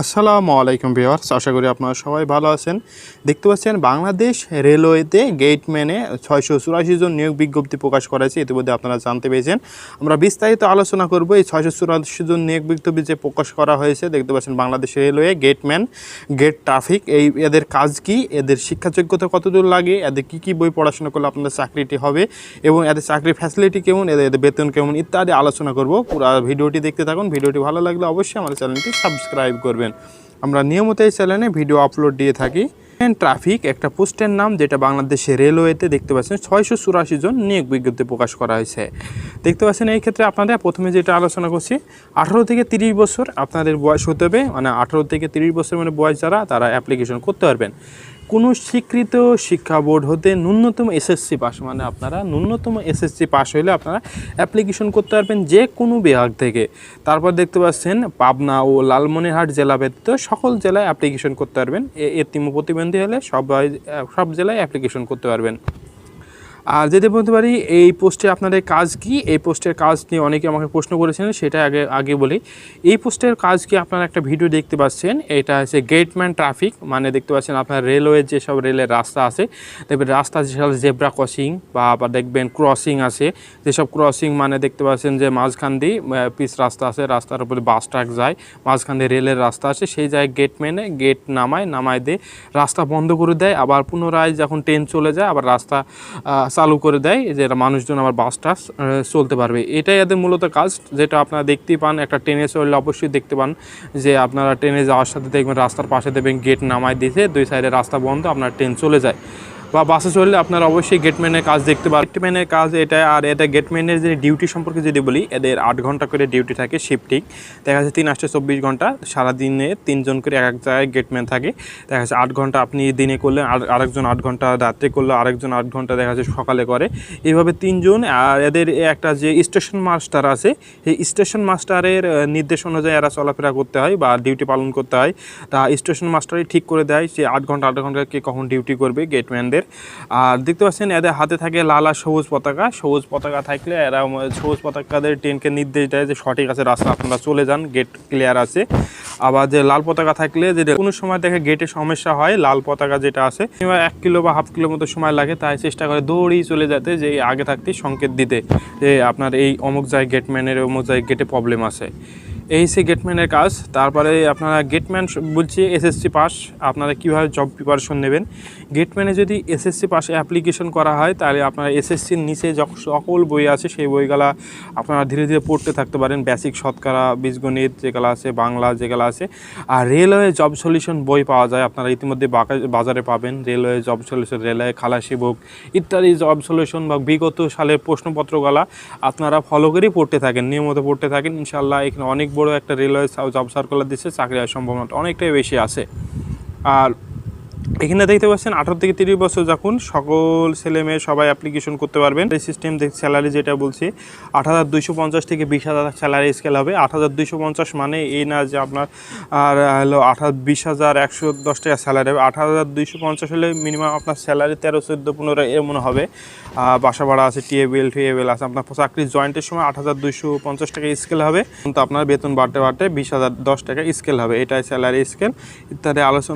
আসসালামু আলাইকুম ভিউয়ার্স, আশা করি আপনারা সবাই ভালো আছেন। দেখতে পাচ্ছেন বাংলাদেশ রেলওয়েতে গেটম্যানে 684 জন নিয়োগ বিজ্ঞপ্তি প্রকাশ করা হয়েছে। ইতিমধ্যে আপনারা জানতে পেরেছেন। আমরা বিস্তারিত আলোচনা করব এই 684 জন নিয়োগ বিজ্ঞপ্তি যে প্রকাশ করা হয়েছে। দেখতে পাচ্ছেন Bangladesh railway gateman, gate traffic, এদের কাজ কি, এদের শিক্ষা যোগ্যতা কতদূর লাগে, এদের কী কী বই পড়াশোনা করলে আপনাদের চাকরিটি হবে এবং এদের চাকরির ফ্যাসিলিটি কেমন, এদের বেতন কেমন ইত্যাদি আলোচনা করব। পুরো ভিডিওটি দেখতে থাকুন। ভিডিওটি ভালো লাগলে অবশ্যই আমার চ্যানেলটি সাবস্ক্রাইব করবেন। আমরা নিয়মিত এই চ্যানেলে ভিডিও আপলোড দিয়ে থাকি। ট্রাফিক একটা পোস্টের নাম, যেটা বাংলাদেশে রেলওয়েতে দেখতে পাচ্ছেন 684 জন নিয়োগ বিজ্ঞপ্তি প্রকাশ করা হয়েছে। দেখতে পাচ্ছেন এই ক্ষেত্রে আপনাদের প্রথমে যেটা আলোচনা করছি, 18 থেকে 30 বছর আপনাদের বয়স হতে হবে। মানে 18 থেকে 30 বছর মানে বয়স যারা, তারা অ্যাপ্লিকেশন করতে পারবেন। কোনো স্বীকৃত শিক্ষা বোর্ড হতে ন্যূনতম এসএসসি পাস, মানে আপনারা ন্যূনতম এসএসসি পাস হলে আপনারা অ্যাপ্লিকেশন করতে পারবেন যে কোনো বিভাগ থেকে। তারপর দেখতে পাচ্ছেন পাবনা ও লালমনিরহাট জেলা ব্যতীত সকল জেলায় অ্যাপ্লিকেশন করতে পারবেন। এতিম প্রতিবন্ধী হলে সব জেলায় অ্যাপ্লিকেশন করতে পারবেন। আর যদি বলতে পারি এই পোস্টে আপনাদের কাজ কি, এই পোস্টের কাজ নিয়ে অনেকে আমাকে প্রশ্ন করেছেন, সেটা আগে বলি। এই পোস্টের কাজ কি, আপনারা একটা ভিডিও দেখতে পাচ্ছেন, এটা হচ্ছে গেটম্যান ট্রাফিক। মানে দেখতে পাচ্ছেন আপনার রেলওয়ে যেসব রেলের রাস্তা আছে, দেখবেন রাস্তা যেসব জেব্রা ক্রসিং বা আবার দেখবেন ক্রসিং আছে, যেসব ক্রসিং মানে দেখতে পাচ্ছেন যে মাঝখান দিয়ে পিচ রাস্তা আছে, রাস্তার উপরে বাস ট্রাক যায়, মাঝখান দিয়ে রেলের রাস্তা আছে, সেই জায়গায় গেটম্যানে গেট নামায় দিয়ে রাস্তা বন্ধ করে দেয়। আবার পুনরায় যখন ট্রেন চলে যায় আবার রাস্তা চালু করে দেয়, যে মানুষজন আবার বাসটা চলতে পারবে। এটাই এদের মূলত কাজ, যেটা আপনারা দেখতেই পান। একটা ট্রেনে চললে অবশ্যই দেখতে পান যে আপনারা ট্রেনে যাওয়ার সাথে দেখবেন রাস্তার পাশে দেখবেন গেট নামায় দিয়েছে, দুই সাইডে রাস্তা বন্ধ, আপনার ট্রেন চলে যায়। বা বাসে চললে আপনারা অবশ্যই গেটম্যানের কাজ দেখতে পাবেন। গেটম্যানের কাজ এটা। আর এটা গেটম্যানের যে ডিউটি সম্পর্কে যদি বলি, এদের 8 ঘন্টা করে ডিউটি থাকে, শিফটিং। দেখা যাচ্ছে 3 8 24 ঘন্টা, সারাদিনে 3 জন করে এক জায়গায় গেটম্যান থাকে। দেখা যাচ্ছে 8 ঘন্টা আপনি দিনে করলেন, আরেকজন 8 ঘন্টা রাত্রে করলে, আরেকজন 8 ঘন্টা দেখা যাচ্ছে সকালে করে, এইভাবে 3 জন। আর এদের একটা যে স্টেশন মাস্টার আছে, এই স্টেশন মাস্টারের নির্দেশ অনুযায়ী এরা চলাফেরা করতে হয় বা ডিউটি পালন করতে হয়। তা স্টেশন মাস্টারই ঠিক করে দেয় যে 8 ঘন্টা কে কখন ডিউটি করবে গেটম্যানদের। আর দেখতে পাচ্ছেন এদের হাতে থাকে লাল আর সবুজ পতাকা। সবুজ পতাকা থাকলে এরা সবুজ পতাকাদের ট্রেনকে নির্দেশ দেয় যে সঠিক আছে রাস্তা, আপনারা চলে যান, গেট ক্লিয়ার আছে। আবার যে লাল পতাকা থাকলে যে কোনো সময় দেখে গেটে সমস্যা হয়, লাল পতাকা যেটা আছে 1 কিলো বা হাফ কিলো মতো সময় লাগে, তাই চেষ্টা করে দৌড়েই চলে যেতে, যে আগে থাকতে সংকেত দিতে যে আপনার এই অমুক জায়গায় গেটম্যানের অমুক জায়গায় গেটে প্রবলেম আছে। এই সে গেটম্যানের কাজ। তারপরে আপনারা গেটম্যান বলছি এসএসসি পাস, আপনারা কীভাবে জব প্রিপারেশন নেবেন। গেটম্যানে যদি এসএসসি পাসে অ্যাপ্লিকেশন করা হয়, তাহলে আপনারা এসএসসির নিচে সকল বই আছে সেই বইগুলা আপনারা ধীরে ধীরে পড়তে থাকতে পারেন। বেসিক শতকরা, বীজগণিত যেগুলো আছে, বাংলা যেগুলো আছে। আর রেলওয়ে জব সলিউশন বই পাওয়া যায়, আপনারা ইতিমধ্যে বাজারে পাবেন। রেলওয়ে জব সলিউশন, রেলওয়ে খালাসি বুক ইত্যাদি জব সলিউশন বা বিগত সালের প্রশ্নপত্রগুলা আপনারা ফলো করেই পড়তে থাকেন, নিয়মিত পড়তে থাকেন। ইনশাআল্লাহ এখানে অনেক বড় একটা রেলওয়ে জব সার্কুলার দিচ্ছে, চাকরি হওয়ার সম্ভাবনাটা অনেকটাই বেশি আছে। আর এখানে দেখতে পাচ্ছেন 18 থেকে 30 বছর যখন সকল ছেলে মেয়ে সবাই অ্যাপ্লিকেশন করতে পারবেন। এই সিস্টেম স্যালারি যেটা বলছি 8,250 থেকে 20,000 স্যালারি স্কেল হবে। 8,250 মানে এই না যে আপনার আর হলো 20,110 টাকা স্যালারি হবে। 8,250 হলে মিনিমাম আপনার স্যালারি 13, 14, 15 এমন হবে। বাসা ভাড়া আছে, টিএবিএল আছে। আপনার চাকরির জয়েন্টের সময় 8,250 টাকা স্কেল হবে, কিন্তু আপনার বেতন বাড়তে 20,010 টাকা স্কেল হবে। এটাই স্যালারি স্কেল ইত্যাদি আলোচনা।